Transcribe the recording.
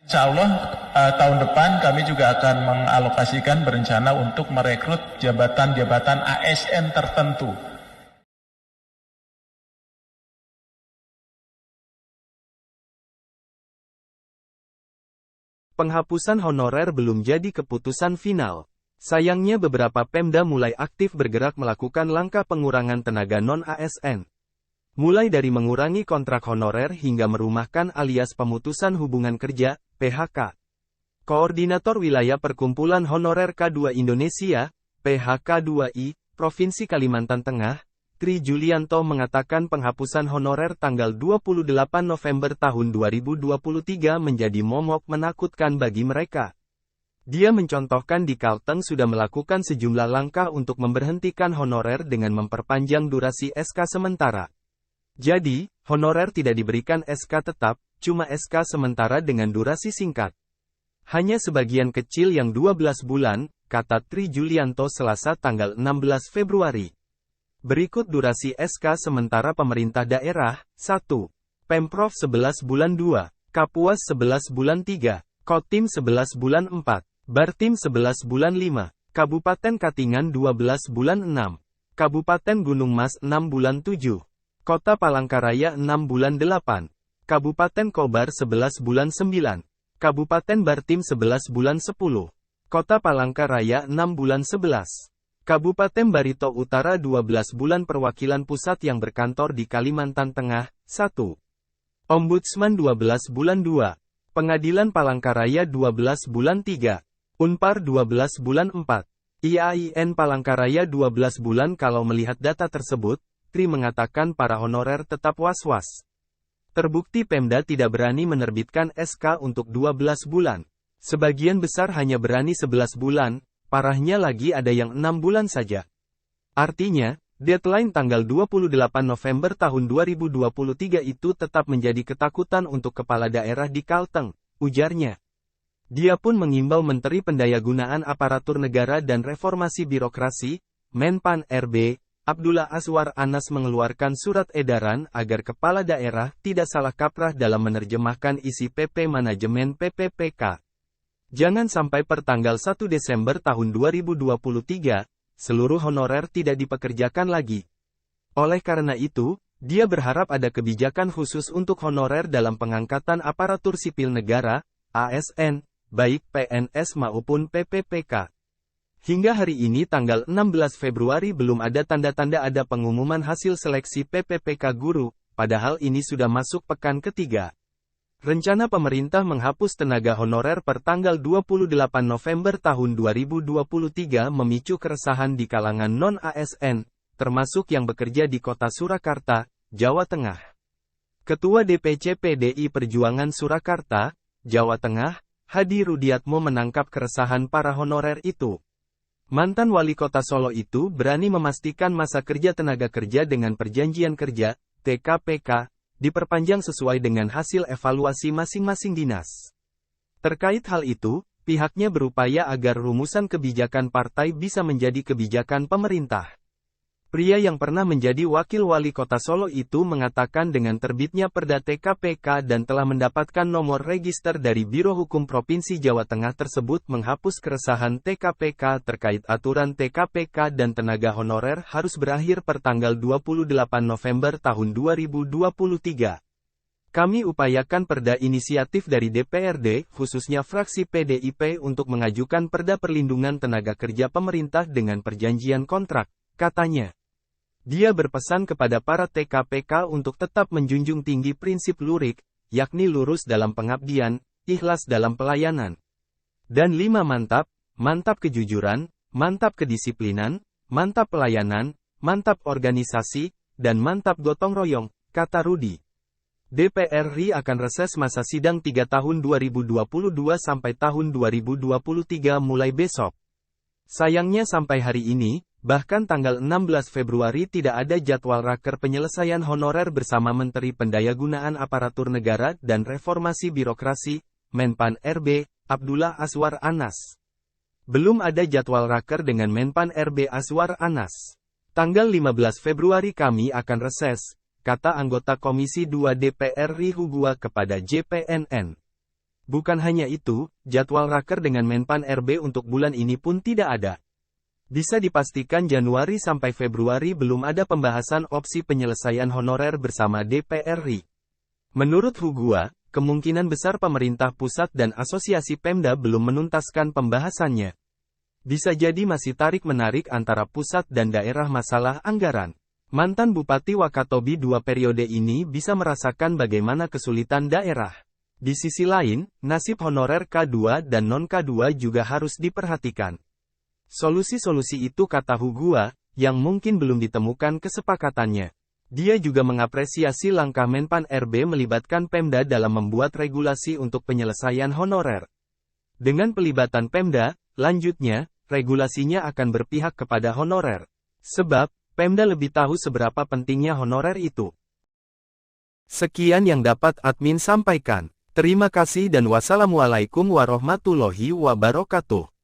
Insya Allah tahun depan kami juga akan mengalokasikan berencana untuk merekrut jabatan-jabatan ASN tertentu. Penghapusan honorer belum jadi keputusan final. Sayangnya beberapa Pemda mulai aktif bergerak melakukan langkah pengurangan tenaga non-ASN. Mulai dari mengurangi kontrak honorer hingga merumahkan alias pemutusan hubungan kerja, PHK. Koordinator Wilayah Perkumpulan Honorer K2 Indonesia, PHK2I, Provinsi Kalimantan Tengah, Tri Julianto mengatakan penghapusan honorer tanggal 28 November tahun 2023 menjadi momok menakutkan bagi mereka. Dia mencontohkan di Kalteng sudah melakukan sejumlah langkah untuk memberhentikan honorer dengan memperpanjang durasi SK sementara. Jadi, honorer tidak diberikan SK tetap, cuma SK sementara dengan durasi singkat. Hanya sebagian kecil yang 12 bulan, kata Tri Julianto Selasa tanggal 16 Februari. Berikut durasi SK sementara pemerintah daerah, 1. Pemprov 11 bulan 2, Kapuas 11 bulan 3, Kotim 11 bulan 4, Bartim 11 bulan 5, Kabupaten Katingan 12 bulan 6, Kabupaten Gunung Mas 6 bulan 7, Kota Palangkaraya 6 bulan 8, Kabupaten Kobar 11 bulan 9, Kabupaten Bartim 11 bulan 10, Kota Palangkaraya 6 bulan 11. Kabupaten Barito Utara 12 bulan. Perwakilan pusat yang berkantor di Kalimantan Tengah, 1. Ombudsman 12 bulan 2. Pengadilan Palangkaraya 12 bulan 3. Unpar 12 bulan 4. IAIN Palangkaraya 12 bulan. Kalau melihat data tersebut, Tri mengatakan para honorer tetap was-was. Terbukti Pemda tidak berani menerbitkan SK untuk 12 bulan. Sebagian besar hanya berani 11 bulan. Parahnya lagi ada yang 6 bulan saja. Artinya, deadline tanggal 28 November tahun 2023 itu tetap menjadi ketakutan untuk kepala daerah di Kalteng, ujarnya. Dia pun mengimbau Menteri Pendayagunaan Aparatur Negara dan Reformasi Birokrasi, Menpan RB, Abdullah Azwar Anas mengeluarkan surat edaran agar kepala daerah tidak salah kaprah dalam menerjemahkan isi PP Manajemen PPPK. Jangan sampai per tanggal 1 Desember tahun 2023, seluruh honorer tidak dipekerjakan lagi. Oleh karena itu, dia berharap ada kebijakan khusus untuk honorer dalam pengangkatan aparatur sipil negara, ASN, baik PNS maupun PPPK. Hingga hari ini tanggal 16 Februari belum ada tanda-tanda ada pengumuman hasil seleksi PPPK guru, padahal ini sudah masuk pekan ketiga. Rencana pemerintah menghapus tenaga honorer per tanggal 28 November tahun 2023 memicu keresahan di kalangan non-ASN, termasuk yang bekerja di Kota Surakarta, Jawa Tengah. Ketua DPC PDI Perjuangan Surakarta, Jawa Tengah, Hadi Rudiatmo menangkap keresahan para honorer itu. Mantan wali kota Solo itu berani memastikan masa kerja tenaga kerja dengan perjanjian kerja, TKPK, diperpanjang sesuai dengan hasil evaluasi masing-masing dinas. Terkait hal itu, pihaknya berupaya agar rumusan kebijakan partai bisa menjadi kebijakan pemerintah. Pria yang pernah menjadi wakil wali kota Solo itu mengatakan dengan terbitnya Perda TKPK dan telah mendapatkan nomor register dari Biro Hukum Provinsi Jawa Tengah tersebut menghapus keresahan TKPK terkait aturan TKPK dan tenaga honorer harus berakhir per tanggal 28 November tahun 2023. Kami upayakan perda inisiatif dari DPRD, khususnya fraksi PDIP untuk mengajukan Perda Perlindungan Tenaga Kerja Pemerintah dengan perjanjian kontrak, katanya. Dia berpesan kepada para TKPK untuk tetap menjunjung tinggi prinsip lurik, yakni lurus dalam pengabdian, ikhlas dalam pelayanan. Dan 5 mantap, mantap kejujuran, mantap kedisiplinan, mantap pelayanan, mantap organisasi, dan mantap gotong royong, kata Rudi. DPR RI akan reses masa sidang 3 tahun 2022 sampai tahun 2023 mulai besok. Sayangnya sampai hari ini, bahkan tanggal 16 Februari tidak ada jadwal raker penyelesaian honorer bersama Menteri Pendayagunaan Aparatur Negara dan Reformasi Birokrasi, Menpan RB, Abdullah Azwar Anas. Belum ada jadwal raker dengan Menpan RB Azwar Anas. Tanggal 15 Februari kami akan reses, kata anggota Komisi 2 DPR RI Hugua kepada JPNN. Bukan hanya itu, jadwal raker dengan Menpan RB untuk bulan ini pun tidak ada. Bisa dipastikan Januari sampai Februari belum ada pembahasan opsi penyelesaian honorer bersama DPR RI. Menurut Hugua, kemungkinan besar pemerintah pusat dan asosiasi Pemda belum menuntaskan pembahasannya. Bisa jadi masih tarik-menarik antara pusat dan daerah masalah anggaran. Mantan Bupati Wakatobi 2 periode ini bisa merasakan bagaimana kesulitan daerah. Di sisi lain, nasib honorer K2 dan non-K2 juga harus diperhatikan. Solusi-solusi itu kata Hugua, yang mungkin belum ditemukan kesepakatannya. Dia juga mengapresiasi langkah Menpan RB melibatkan Pemda dalam membuat regulasi untuk penyelesaian honorer. Dengan pelibatan Pemda, lanjutnya, regulasinya akan berpihak kepada honorer. Sebab, Pemda lebih tahu seberapa pentingnya honorer itu. Sekian yang dapat admin sampaikan. Terima kasih dan wassalamualaikum warahmatullahi wabarakatuh.